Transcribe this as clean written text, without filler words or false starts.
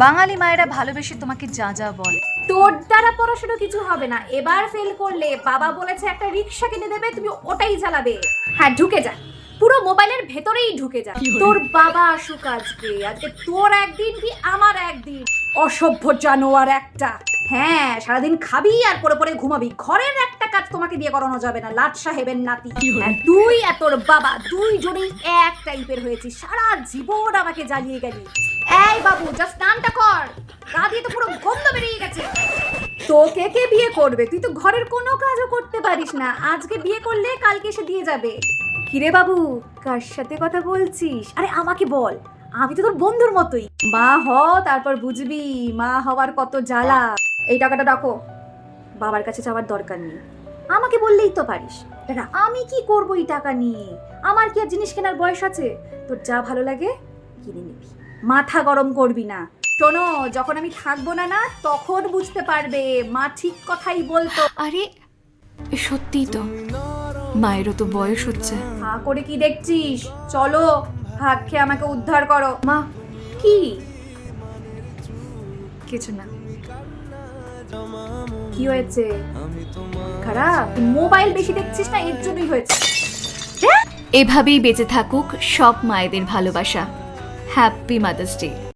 বাঙালি মায়েরা ভালোবেসে তোমাকে যা যা বলে। তোর দ্বারা পড়াশোনা কিছু হবে না, এবার ফেল করলে বাবা বলেছে একটা রিক্সা কিনে দেবে, তুমি ওটাই চালাবে। হ্যাঁ ঢুকে যা, পুরো মোবাইলের ভেতরেই ঢুকে যা। তোর বাবা আসুক আজকে, আজকে তোর একদিন কি আমার একদিন। অসভ্য জানোয়ার একটা। হ্যাঁ সারাদিন খাবি আর পরে পরে ঘুমাবি, ঘরের একটা কাজ তোমাকে দিয়ে করানো যাবে না, লাট সাহেবের নাতি। হ্যাঁ, তুই আর তোর বাবা দুইজনেই এক টাইপের হয়েছিস, সারা জীবন আমাকে জ্বালিয়ে গেলি। এই বাবু জাস্ট স্নানটা কর, গা দিয়ে তো পুরো গন্ধ বেরিয়ে গেছে। তোকে কে বিয়ে করবে? তুই তো ঘরের কোনো কাজও করতে পারিস না, আজকে বিয়ে করলে কালকে এসে দিয়ে যাবে। কিরে বাবু কার সাথে কথা বলছিস? আরে আমাকে বল, আমি তো তোর বন্ধুর মতোই। মা হ, তারপর বুঝবি মা হওয়ার কত জ্বালা। এই টাকাটা রাখো, বাবার কাছে যাওয়ার দরকার নেই, আমাকে বললেই তো পারিস। দাদা আমি কি করবো এই টাকা নিয়ে? আমার কি আর জিনিস কেনার বয়স আছে? তোর যা ভালো লাগে কিনে নিবি, মাথা গরম করবি না। শোনো, যখন আমি থাকবো না না তখন বুঝতে পারবে মা ঠিক কথাই বলতো। আরে সত্যিই তো, মায়েরও তো বয়স হচ্ছে। হা করে কি দেখছিস? চলো হাত খেয়ে আমাকে উদ্ধার করো। মা কি? কিছু না। কি হয়েছে? খারাপ মোবাইল বেশি দেখছিস না, এর জন্যই হয়েছে। এভাবেই বেঁচে থাকুক সব মায়েদের ভালোবাসা। Happy mother's day.